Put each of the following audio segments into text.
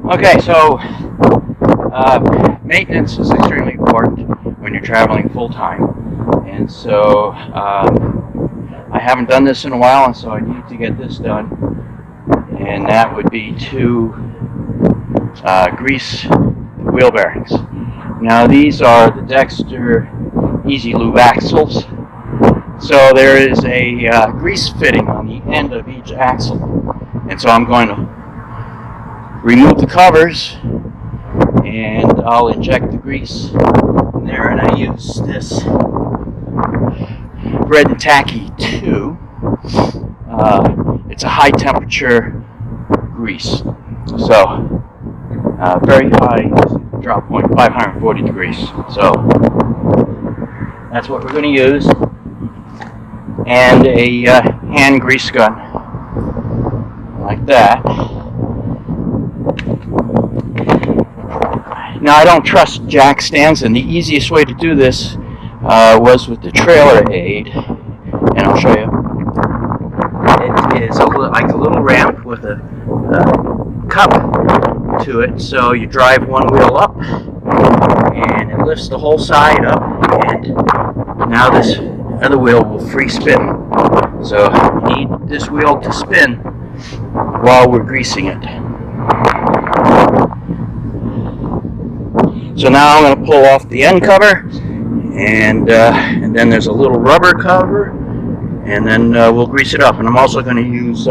Okay, so maintenance is extremely important when you're traveling full time, and so I haven't done this in a while, and so I need to get this done, and that would be to grease the wheel bearings. Now these are the Dexter Easy Lube axles, so there is a grease fitting on the end of each axle, and so I'm going to remove the covers and I'll inject the grease in there, and I use this red and Tacky 2. It's a high temperature grease, so very high drop point, 540 degrees. So that's what we're going to use, and a hand grease gun like that. Now I don't trust jack stands, and the easiest way to do this was with the trailer Aide, and I'll show you. It is like a little ramp with a cup to it, so you drive one wheel up and it lifts the whole side up, and now this other wheel will free spin. So you need this wheel to spin while we're greasing it. So now I'm going to pull off the end cover, and then there's a little rubber cover, and then we'll grease it up. And I'm also going to use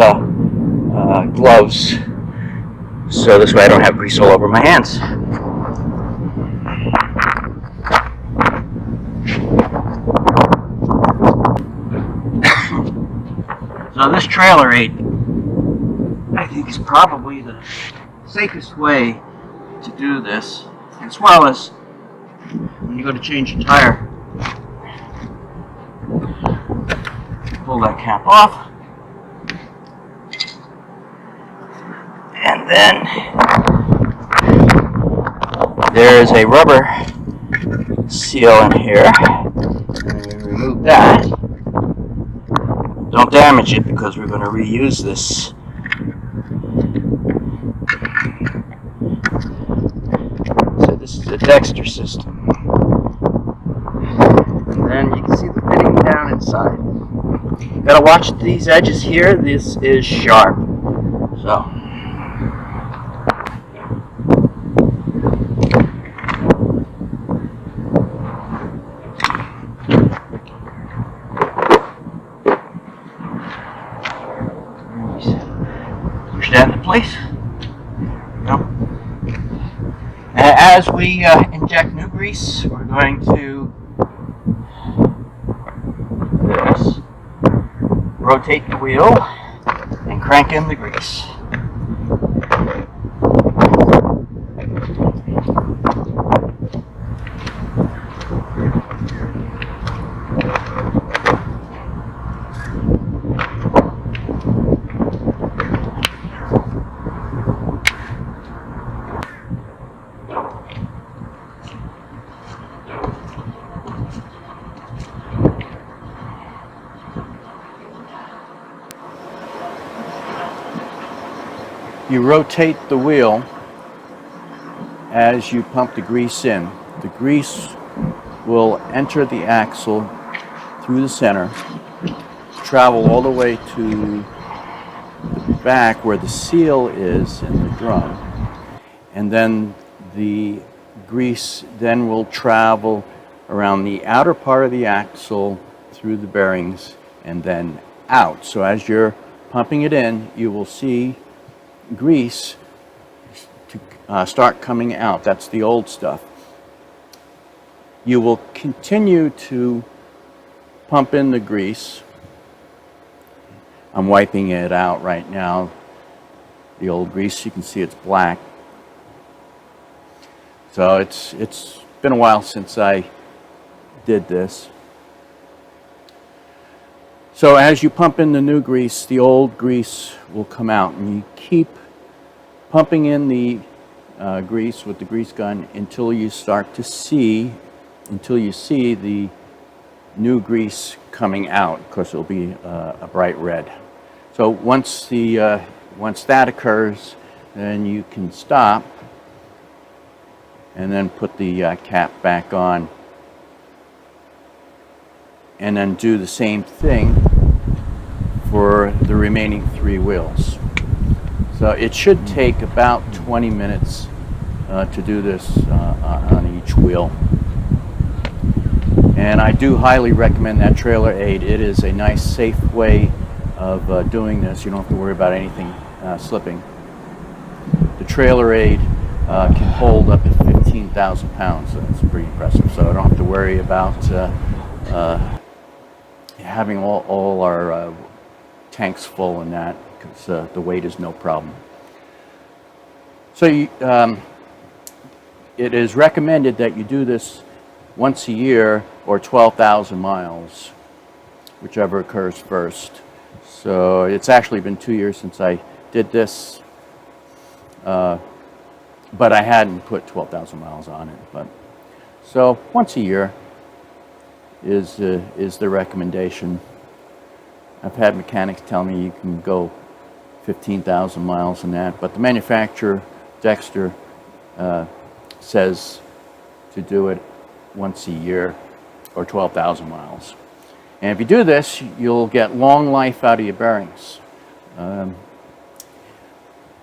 gloves, so this way I don't have grease all over my hands. So this trailer Aide, I think, is probably the safest way to do this, as well as when you go to change your tire. Pull that cap off, and then there's a rubber seal in here, and we remove that. Don't damage it, because we're going to reuse this. So this is the Dexter system, and then you can see the fitting down inside. Gotta watch these edges here. This is sharp, so. Push that into place. Yep. As we inject new grease, we're going to this. Rotate the wheel and crank in the grease. You rotate the wheel as you pump the grease in. The grease will enter the axle through the center, travel all the way to the back where the seal is in the drum, and then the grease then will travel around the outer part of the axle through the bearings and then out. So as you're pumping it in, you will see grease to start coming out. That's the old stuff. You will continue to pump in the grease. I'm wiping it out right now. The old grease, you can see it's black. So it's been a while since I did this. So as you pump in the new grease, the old grease will come out, and you keep pumping in the grease with the grease gun until you see the new grease coming out. Of course, it'll be a bright red. So once that occurs, then you can stop and then put the cap back on, and then do the same thing for the remaining 3 wheels. So it should take about 20 minutes to do this on each wheel. And I do highly recommend that trailer aid. It is a nice, safe way of doing this. You don't have to worry about anything slipping. The trailer aid can hold up to 15,000 pounds. So that's pretty impressive. So I don't have to worry about having all our tanks full in that, because the weight is no problem. So it is recommended that you do this once a year or 12,000 miles, whichever occurs first. So it's actually been 2 years since I did this, but I hadn't put 12,000 miles on it. But so once a year is the recommendation. I've had mechanics tell me you can go 15,000 miles in that, but the manufacturer, Dexter, says to do it once a year or 12,000 miles. And if you do this, you'll get long life out of your bearings.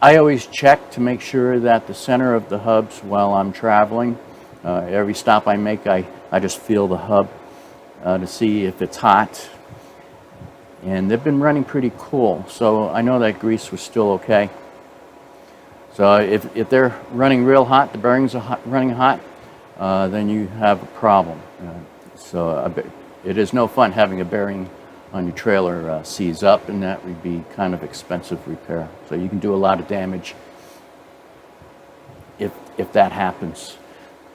I always check to make sure that the center of the hubs while I'm traveling. Every stop I make, I just feel the hub to see if it's hot. And they've been running pretty cool, so I know that grease was still okay. So if they're running real hot, the bearings are running hot, then you have a problem. It is no fun having a bearing on your trailer seize up, and that would be kind of expensive repair. So you can do a lot of damage if that happens.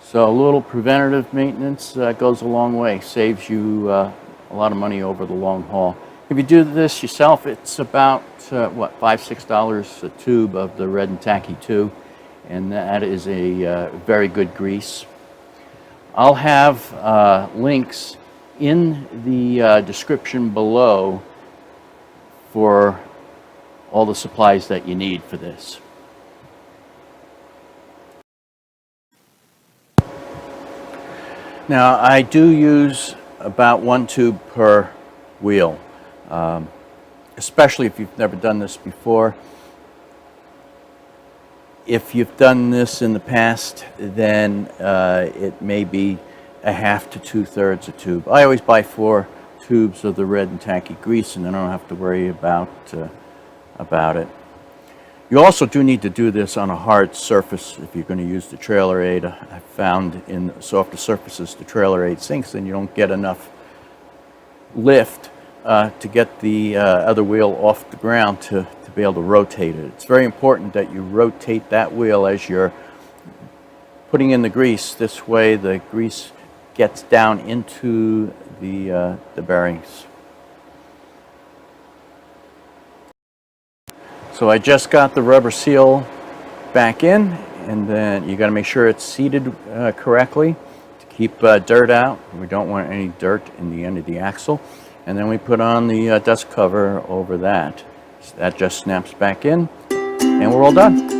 So a little preventative maintenance goes a long way, saves you a lot of money over the long haul. If you do this yourself, it's about $5, $6 a tube of the Red and Tacky 2, and that is a very good grease. I'll have links in the description below for all the supplies that you need for this. Now, I do use about 1 tube per wheel, especially if you've never done this before. If you've done this in the past, then it may be a half to 2/3 a tube. I always buy 4 tubes of the Red and Tacky grease, and then I don't have to worry about it. You also do need to do this on a hard surface if you're going to use the trailer aid. I found in softer surfaces the trailer aid sinks, and you don't get enough lift to get the other wheel off the ground to be able to rotate it. It's very important that you rotate that wheel as you're putting in the grease. This way the grease gets down into the bearings. So I just got the rubber seal back in, and then you got to make sure it's seated correctly to keep dirt out. We don't want any dirt in the end of the axle. And then we put on the dust cover over that. So that just snaps back in, and we're all done.